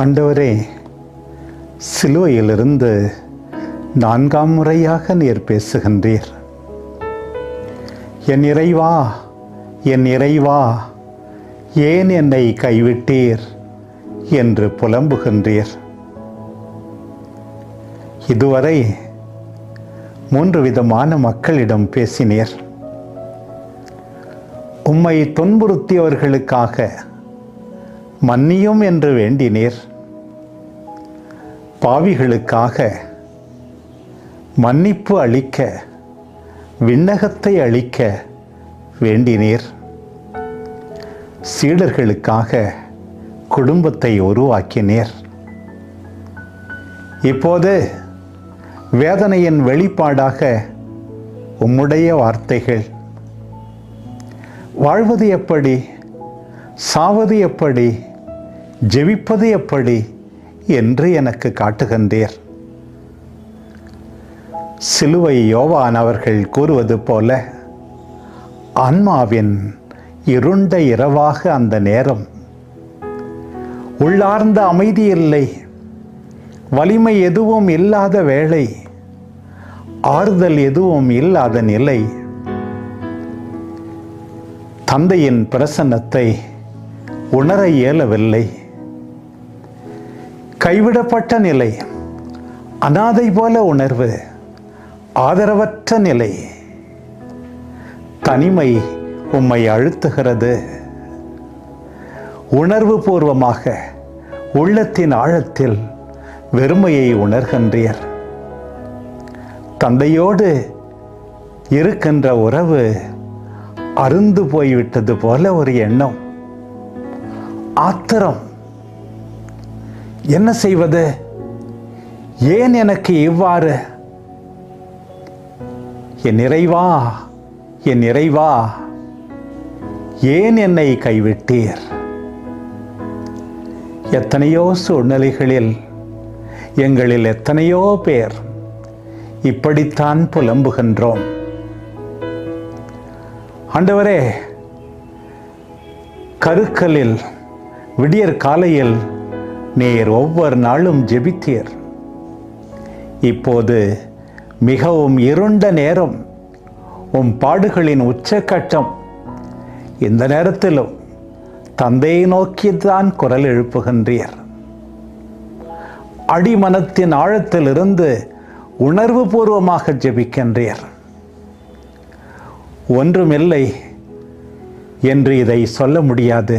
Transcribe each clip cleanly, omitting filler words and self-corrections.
ஆண்டவரே, சிலுவையிலிருந்து 4ஆம் முறையாக நீர் பேசுகின்றீர். என் இறைவா, என் இறைவா, ஏன் என்னை கைவிட்டீர் என்று புலம்புகின்றீர். இதுவரை 3 விதமான மக்களிடம் பேசினீர். உம்மை துன்புறுத்தியவர்களுக்காக மன்னியும் என்று வேண்டினீர். பாவிகளுக்காக மன்னிப்பு அளிக்க, விண்ணகத்தை அளிக்க வேண்டினீர். சீடர்களுக்காக குடும்பத்தை உருவாக்கினீர். இப்போது வேதனையின் வெளிப்பாடாக உம்முடைய வார்த்தைகள், வாழ்வது எப்படி, சாவது எப்படி, ஜெபிப்பது எப்படி என்று எனக்கு காட்டுகின்றீர். சிலுவை யோவான் அவர்கள் கூறுவது போல, ஆன்மாவின் இருண்ட இரவாக அந்த நேரம். உள்ளார்ந்த அமைதி இல்லை, வலிமை எதுவும் இல்லாத வேளை, ஆறுதல் எதுவும் இல்லாத நிலை. தந்தையின் பிரசன்னத்தை உணர இயலவில்லை. கைவிடப்பட்ட நிலை, அனாதை போல உணர்வு, ஆதரவற்ற நிலை. தனிமை உம்மை அழுத்துகிறது. உணர்வு பூர்வமாக உள்ளத்தின் ஆழத்தில் வெறுமையை உணர்கின்றீர். தந்தையோடு இருக்கின்ற உறவு அருந்து போய்விட்டது போல ஒரு எண்ணம், ஆத்திரம். என்ன செய்வது? ஏன் எனக்கு இவ்வாறு? என் இறைவா, என் இறைவா, ஏன் என்னை கைவிட்டீர்? எத்தனையோ சூழ்நிலைகளில் எங்களில் எத்தனையோ பேர் இப்படித்தான் புலம்புகின்றோம். ஆண்டவரே, கருக்கலில் விடியற் காலையில் நீர் ஒவ்வொரு நாளும் ஜெபித்தீர். இப்போது மிகவும் இருண்ட நேரம், உம் பாடுகளின் உச்சக்கட்டம். இந்த நேரத்திலும் தந்தையை நோக்கித்தான் குரல் எழுப்புகின்றீர். அடிமனத்தின் ஆழத்திலிருந்து உணர்வு பூர்வமாக ஜெபிக்கின்றீர். ஒன்றுமில்லை என்று இதை சொல்ல முடியாது.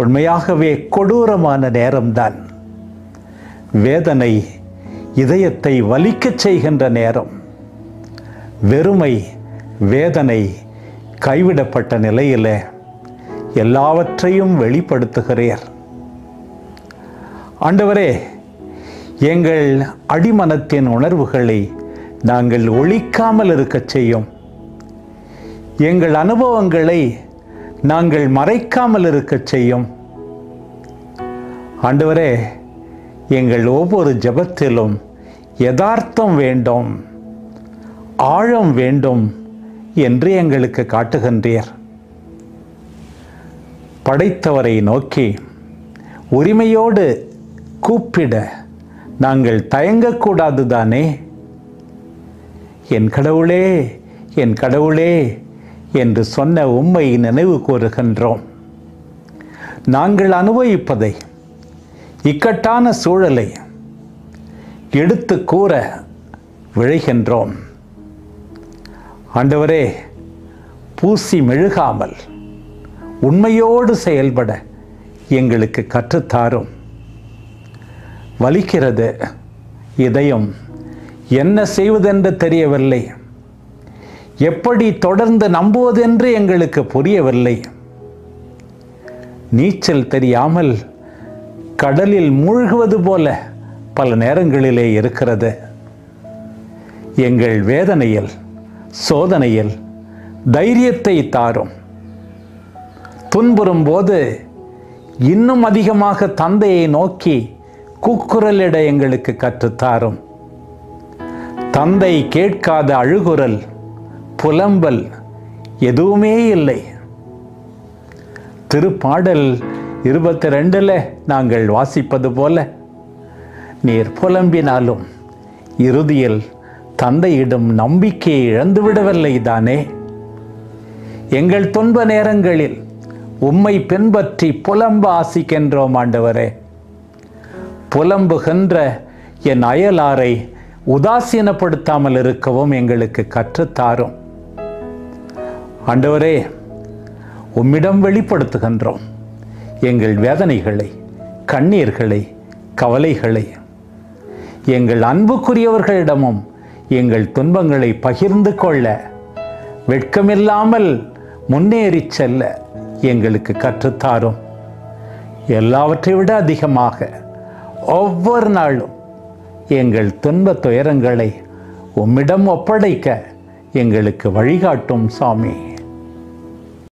உண்மையாகவே கொடூரமான நேரம்தான். வேதனை இதயத்தை வலிக்கச் செய்கின்ற நேரம். வெறுமை, வேதனை, கைவிடப்பட்ட நிலையில் எல்லாவற்றையும் வெளிப்படுத்துகிறீர். ஆண்டவரே, எங்கள் அடிமனத்தின் உணர்வுகளை நாங்கள் ஒழிக்காமல் இருக்கச் செய்யும். எங்கள் அனுபவங்களை நாங்கள் மறைக்காமல் இருக்கச் செய்யும். ஆண்டவரே, எங்கள் ஒவ்வொரு ஜெபத்திலும் யதார்த்தம் வேண்டும், ஆழம் வேண்டும் என்று எங்களுக்கு காட்டுகின்றீர். படைத்தவரை நோக்கி உரிமையோடு கூப்பிட நாங்கள் தயங்கக்கூடாது தானே? என் கடவுளே, என் கடவுளே என்று சொன்ன உம்மை நினைவு கூறுகின்றோம். நாங்கள் அனுபவிப்பதை, இக்கட்டான சூழலை எடுத்து கூற விழைகின்றோம். ஆண்டவரே, பூசி மெழுகாமல் உண்மையோடு செயல்பட எங்களுக்கு கற்றுத்தாரும். வலிக்கிறது இதயம், என்ன செய்வதென்று தெரியவில்லை. எப்படி தொடர்ந்து நம்புவதென்று எங்களுக்கு புரியவில்லை. நீச்சல் தெரியாமல் கடலில் மூழ்குவது போல பல நேரங்களிலே இருக்கிறது. எங்கள் வேதனையில், சோதனையில் தைரியத்தை தாரும். துன்புறும் போது இன்னும் அதிகமாக தந்தையை நோக்கி கூக்குரலிட எங்களுக்கு கற்றுத்தாரும். தந்தை கேட்காத அழுகுரல், புலம்பல் எதுவுமே இல்லை. திருப்பாடல் 22 நாங்கள் வாசிப்பது போல, நீர் புலம்பினாலும் இறுதியில் தந்தையிடம் நம்பிக்கையை இழந்துவிடவில்லை தானே? எங்கள் துன்ப நேரங்களில் உம்மை பின்பற்றி புலம்ப ஆசிக்கின்றோம் ஆண்டவரே. புலம்புகின்ற என் அயலாரை உதாசீனப்படுத்தாமல் இருக்கவும் எங்களுக்கு கற்றுத்தாரும். ஆண்டவரே, உம்மிடம் வெளிப்படுத்துகின்றோம் எங்கள் வேதனைகளை, கண்ணீர்களை, கவலைகளை. எங்கள் அன்புக்குரியவர்களிடமும் எங்கள் துன்பங்களை பகிர்ந்து கொள்ள, வெட்கமில்லாமல் முன்னேறி செல்ல எங்களுக்கு கற்றுத்தாரும். எல்லாவற்றை விட அதிகமாக ஒவ்வொரு நாளும் எங்கள் துன்ப துயரங்களை உம்மிடம் ஒப்படைக்க எங்களுக்கு வழிகாட்டும் சாமி.